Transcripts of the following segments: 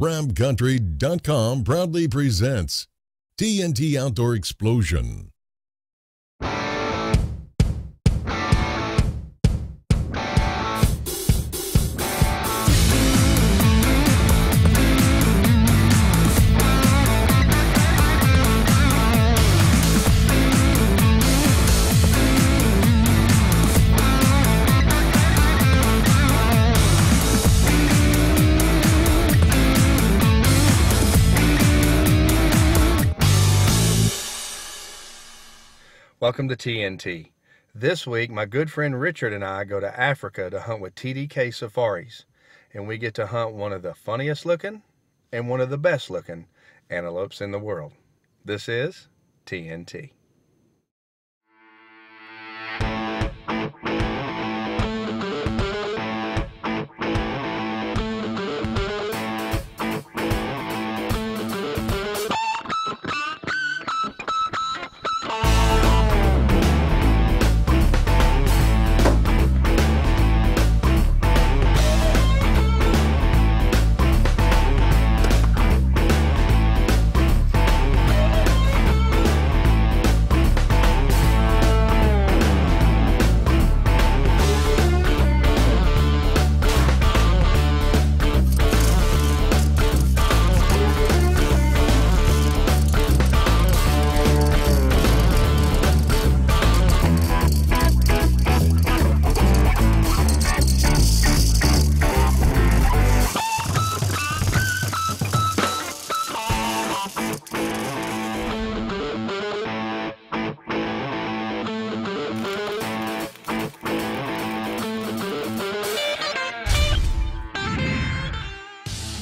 ramcountry.com proudly presents TNT Outdoor Explosion. Welcome to TNT. This week, my good friend Richard and I go to Africa to hunt with TDK Safaris, and we get to hunt one of the funniest looking and one of the best looking antelopes in the world. This is TNT.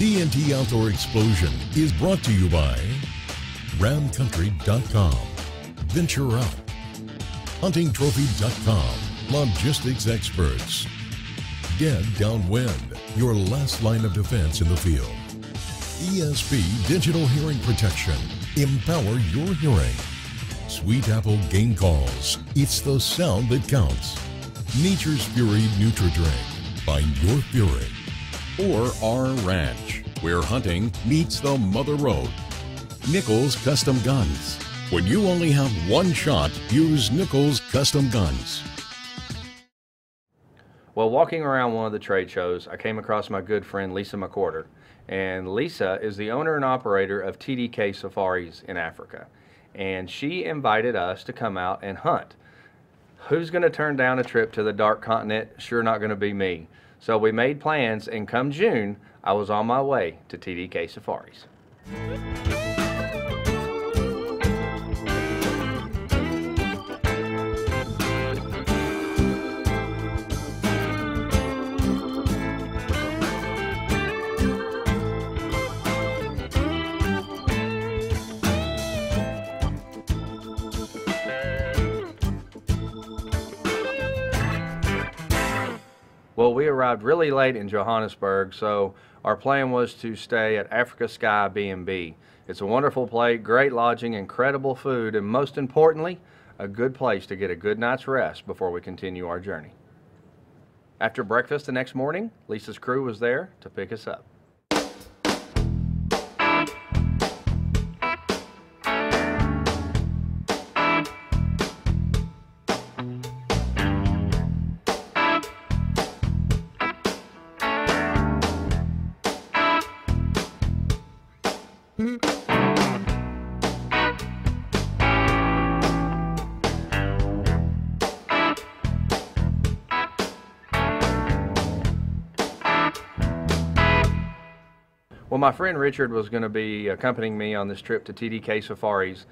TNT Outdoor Explosion is brought to you by ramcountry.com, Venture Out, huntingtrophy.com, logistics experts, Dead Downwind, your last line of defense in the field, ESP Digital Hearing Protection, empower your hearing, Sweet Apple Game Calls, it's the sound that counts, Nature's Fury Nutri-Drink, find your fury, or our ranch, where hunting meets the mother road. Nichols Custom Guns. When you only have one shot, use Nichols Custom Guns. Well, walking around one of the trade shows, I came across my good friend Lisa McWhorter. And Lisa is the owner and operator of TDK Safaris in Africa. And she invited us to come out and hunt. Who's going to turn down a trip to the Dark Continent? Sure not going to be me. So we made plans, and come June, I was on my way to TDK Safaris. Well, we arrived really late in Johannesburg, so our plan was to stay at Africa Sky B&B. It's a wonderful place, great lodging, incredible food, and most importantly, a good place to get a good night's rest before we continue our journey. After breakfast the next morning, Lisa's crew was there to pick us up. Well, my friend Richard was going to be accompanying me on this trip to TDK Safaris.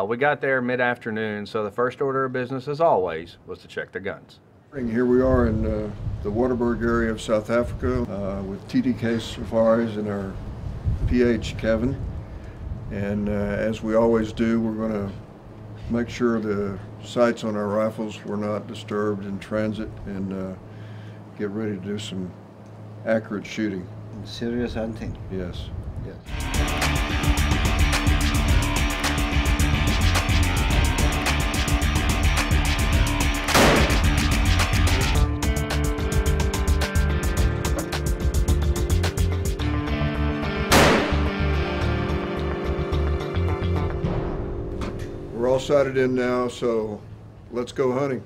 We got there mid-afternoon, so the first order of business, as always, was to check the guns. Here we are in the Waterberg area of South Africa with TDK Safaris and our PH Kevin. And as we always do, we're going to make sure the sights on our rifles were not disturbed in transit and get ready to do some accurate shooting. Serious hunting? Yes. all sighted in now, so let's go hunting.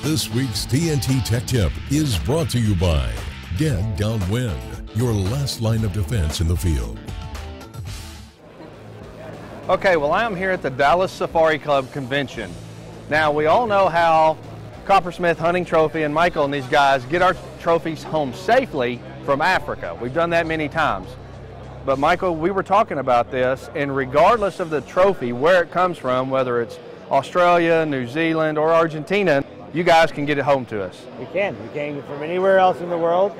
This week's TNT Tech Tip is brought to you by Dead Downwind, your last line of defense in the field. Okay, well, I am here at the Dallas Safari Club convention. Now, we all know how Coppersmith Hunting Trophy and Michael and these guys get our trophies home safely from Africa. We've done that many times. But Michael, we were talking about this, and regardless of the trophy, where it comes from, whether it's Australia, New Zealand, or Argentina, you guys can get it home to us. We can get it from anywhere else in the world.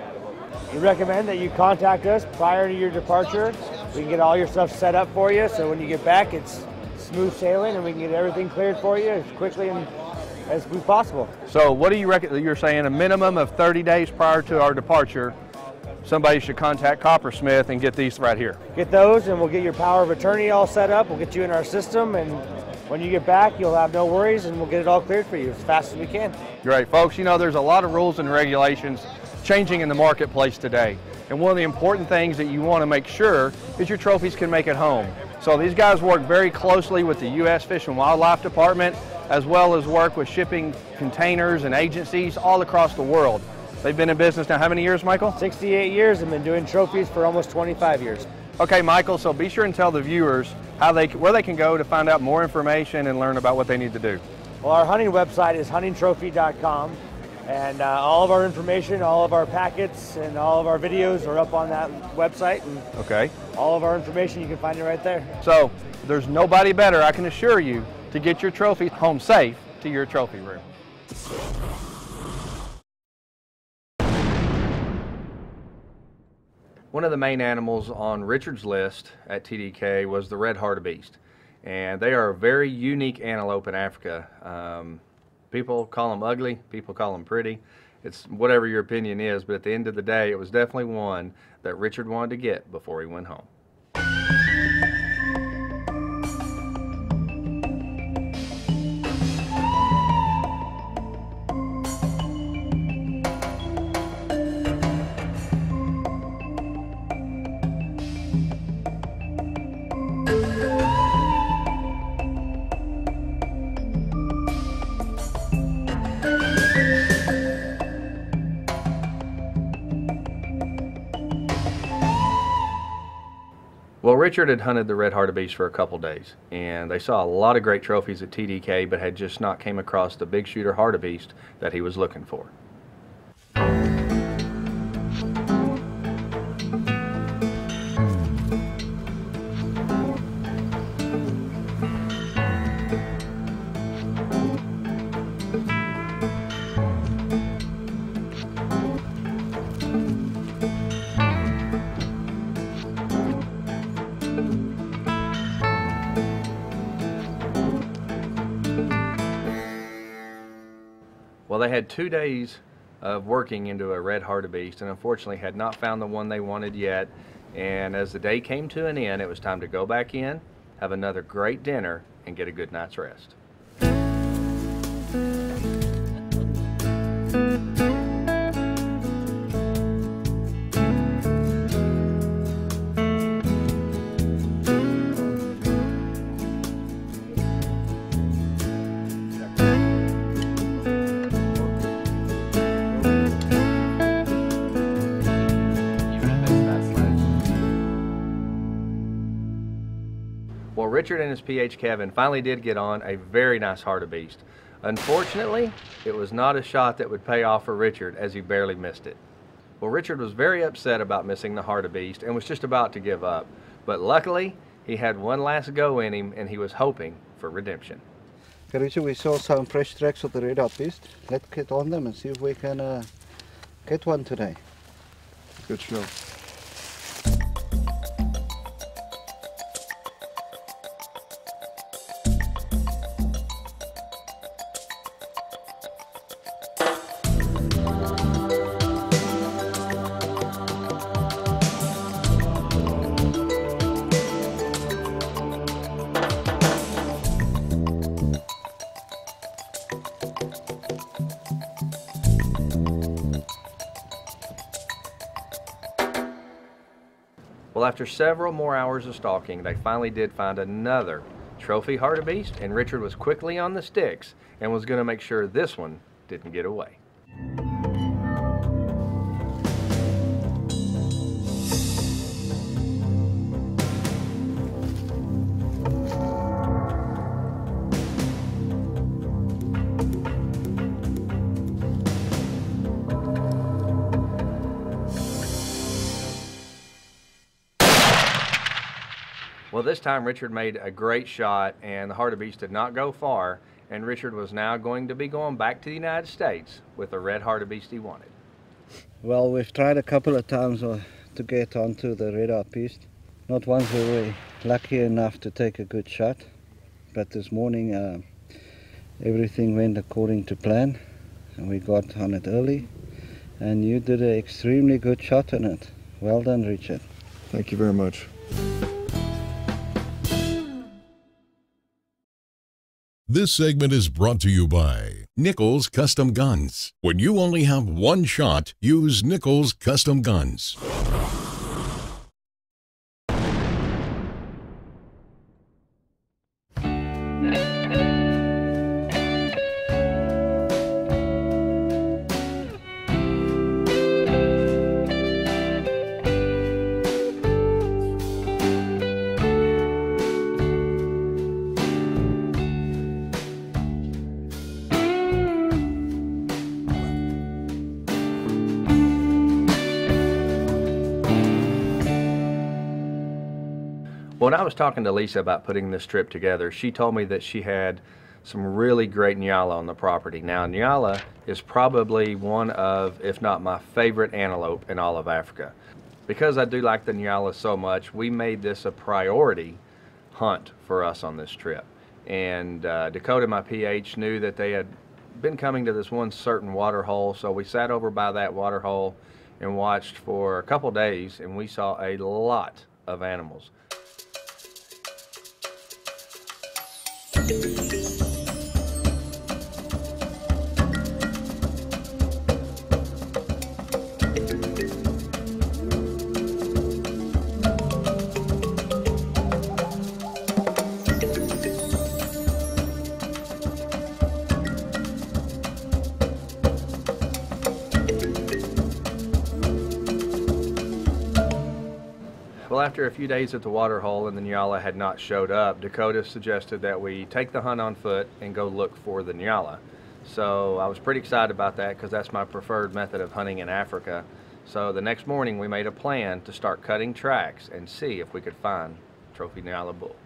We recommend that you contact us prior to your departure. We can get all your stuff set up for you, so when you get back, it's smooth sailing, and we can get everything cleared for you as quickly and as possible. So what do you reckon? You're saying a minimum of 30 days prior to our departure, somebody should contact Coppersmith and get these right here. Get those, and we'll get your power of attorney all set up. We'll get you in our system, and when you get back, you'll have no worries, and we'll get it all cleared for you as fast as we can. Great, folks. You know, there's a lot of rules and regulations changing in the marketplace today. And one of the important things that you want to make sure is your trophies can make it home. So these guys work very closely with the U.S. Fish and Wildlife Department, as well as work with shipping containers and agencies all across the world. They've been in business now how many years, Michael? 68 years and been doing trophies for almost 25 years. Okay, Michael, so be sure and tell the viewers where they can go to find out more information and learn about what they need to do. Well, our hunting website is huntingtrophy.com, and all of our information, all of our packets, and all of our videos are up on that website. And okay. All of our information, you can find it right there. So there's nobody better, I can assure you, to get your trophy home safe to your trophy room. One of the main animals on Richard's list at TDK was the red hartebeest, and they are a very unique antelope in Africa. People call them ugly, people call them pretty. It's whatever your opinion is, but at the end of the day, it was definitely one that Richard wanted to get before he went home. Well, Richard had hunted the red hartebeest for a couple days, and they saw a lot of great trophies at TDK, but had just not came across the big shooter hartebeest that he was looking for. Well, they had 2 days of working into a red hartebeest, and unfortunately had not found the one they wanted yet. And as the day came to an end, it was time to go back in, have another great dinner, and get a good night's rest. Well, Richard and his PH Kevin finally did get on a very nice hartebeest. Unfortunately, it was not a shot that would pay off for Richard, as he barely missed it. Well, Richard was very upset about missing the hartebeest and was just about to give up. But luckily, he had one last go in him, and he was hoping for redemption. Okay, Richard, we saw some fresh tracks of the red hartebeest. Let's get on them and see if we can get one today. Good show. Well, after several more hours of stalking, they finally did find another trophy hartebeest, and Richard was quickly on the sticks and was going to make sure this one didn't get away. Well, this time Richard made a great shot, and the hartebeest did not go far, and Richard was now going to be going back to the United States with the red hartebeest he wanted. Well, we've tried a couple of times to get onto the red hartebeest. Not once were we lucky enough to take a good shot, but this morning everything went according to plan, and we got on it early, and you did an extremely good shot on it. Well done, Richard. Thank you very much. This segment is brought to you by Nichols Custom Guns. When you only have one shot, use Nichols Custom Guns. When I was talking to Lisa about putting this trip together, she told me that she had some really great Nyala on the property. Now, Nyala is probably one of, if not my favorite antelope in all of Africa. Because I do like the Nyala so much, we made this a priority hunt for us on this trip. And Dakota, my PH, knew that they had been coming to this one certain water hole, so we sat over by that water hole and watched for a couple days, and we saw a lot of animals. Well, after a few days at the water hole and the Nyala had not showed up, Dakota suggested that we take the hunt on foot and go look for the Nyala. So I was pretty excited about that because that's my preferred method of hunting in Africa. So the next morning we made a plan to start cutting tracks and see if we could find trophy Nyala bull.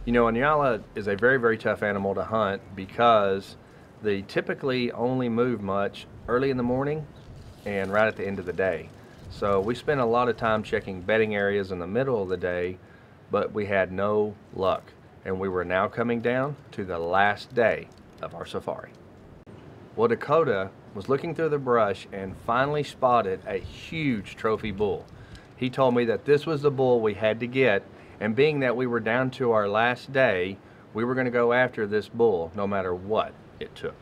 You know, a Nyala is a very, very tough animal to hunt because they typically only move much early in the morning and right at the end of the day. So we spent a lot of time checking bedding areas in the middle of the day, but we had no luck. And we were now coming down to the last day of our safari. Well, Dakota was looking through the brush and finally spotted a huge trophy bull. He told me that this was the bull we had to get, and being that we were down to our last day, we were going to go after this bull no matter what it took.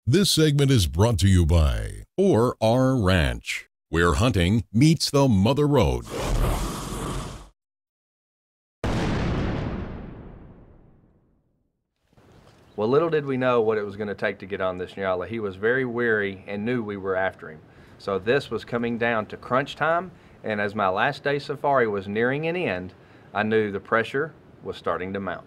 This segment is brought to you by our Ranch, where hunting meets the Mother Road. Well, little did we know what it was going to take to get on this Nyala. He was very weary and knew we were after him. So this was coming down to crunch time, and as my last day safari was nearing an end, I knew the pressure was starting to mount.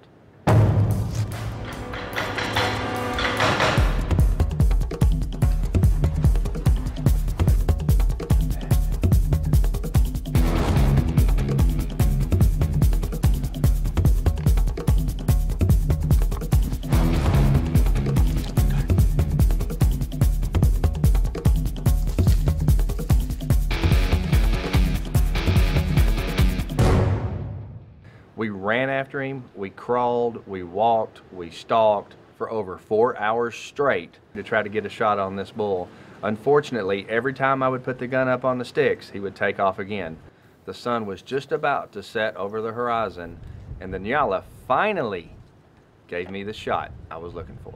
We ran after him, we crawled, we walked, we stalked for over 4 hours straight to try to get a shot on this bull. Unfortunately, every time I would put the gun up on the sticks, he would take off again. The sun was just about to set over the horizon, and the Nyala finally gave me the shot I was looking for.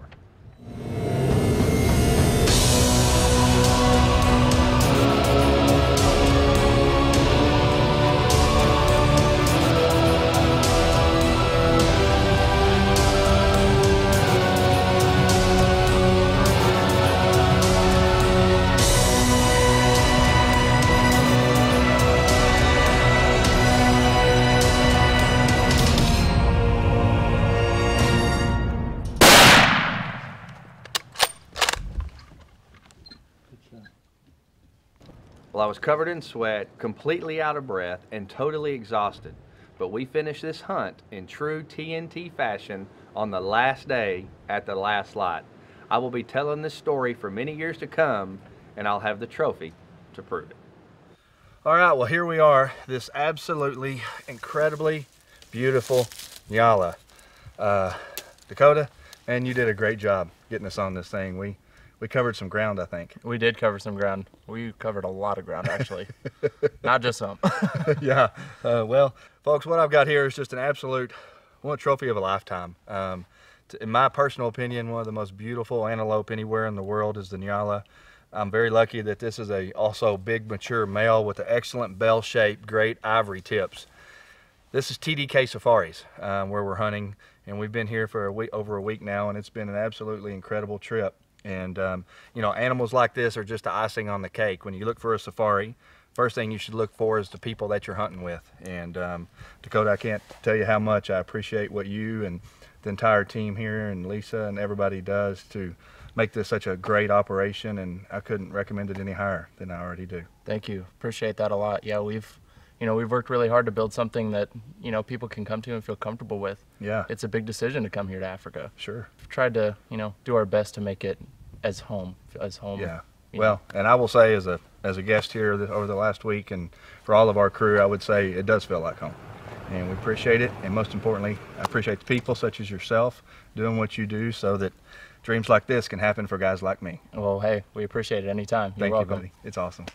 Well, I was covered in sweat, completely out of breath, and totally exhausted. But we finished this hunt in true TNT fashion on the last day at the last lot. I will be telling this story for many years to come, and I'll have the trophy to prove it. All right, well, here we are, this absolutely incredibly beautiful Nyala. Dakota, man, you did a great job getting us on this thing. We covered some ground, I think. We did cover some ground. We covered a lot of ground, actually. Not just some. Yeah. Well, folks, what I've got here is just an absolute trophy of a lifetime. In my personal opinion, one of the most beautiful antelope anywhere in the world is the Nyala. I'm very lucky that this is a also big, mature male with an excellent bell-shaped, great ivory tips. This is TDK Safaris, where we're hunting, and we've been here for over a week now, and it's been an absolutely incredible trip. And you know, animals like this are just the icing on the cake. When you look for a safari, first thing you should look for is the people that you're hunting with. And Dakota, I can't tell you how much I appreciate what you and the entire team here and Lisa and everybody does to make this such a great operation, and I couldn't recommend it any higher than I already do. Thank you. Appreciate that a lot. Yeah, we've worked really hard to build something that, people can come to and feel comfortable with. Yeah. It's a big decision to come here to Africa. Sure. We've tried to, do our best to make it as home. Yeah. Well, and I will say as a guest here over the last week, and for all of our crew, I would say it does feel like home. And we appreciate it, and most importantly, I appreciate the people such as yourself doing what you do so that dreams like this can happen for guys like me. Well, hey, we appreciate it anytime. You're Thank welcome. you, buddy. It's awesome.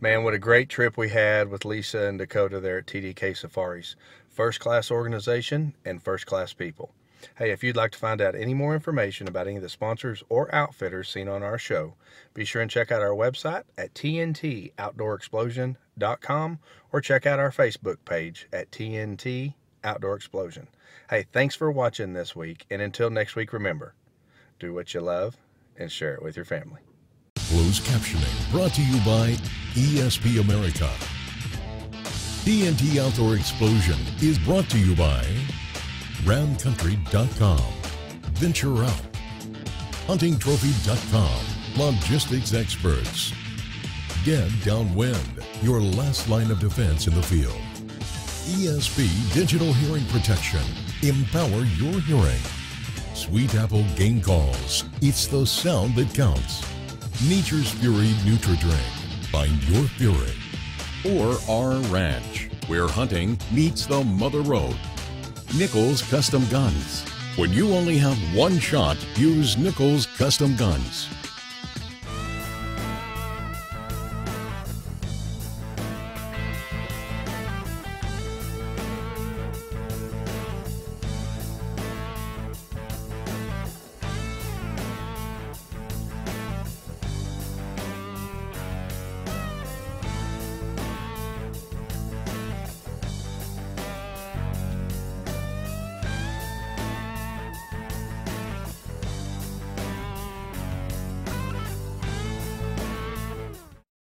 Man, what a great trip we had with Lisa and Dakota there at TDK Safaris. First class organization and first class people. Hey, if you'd like to find out any more information about any of the sponsors or outfitters seen on our show, be sure and check out our website at TNT Outdoor Explosion.com or check out our Facebook page at TNT Outdoor Explosion. Hey, thanks for watching this week, and until next week, remember, do what you love and share it with your family. Closed captioning brought to you by ESP America. TNT Outdoor Explosion is brought to you by ramcountry.com, Venture Out, huntingtrophy.com, logistics experts, Dead Downwind, your last line of defense in the field. ESP Digital Hearing Protection, empower your hearing. Sweet Apple Game Calls, it's the sound that counts. Nature's Fury Nutri-Drink, find your fury. Or our ranch, where hunting meets the Mother Road. Nichols Custom Guns. When you only have one shot, use Nichols Custom Guns.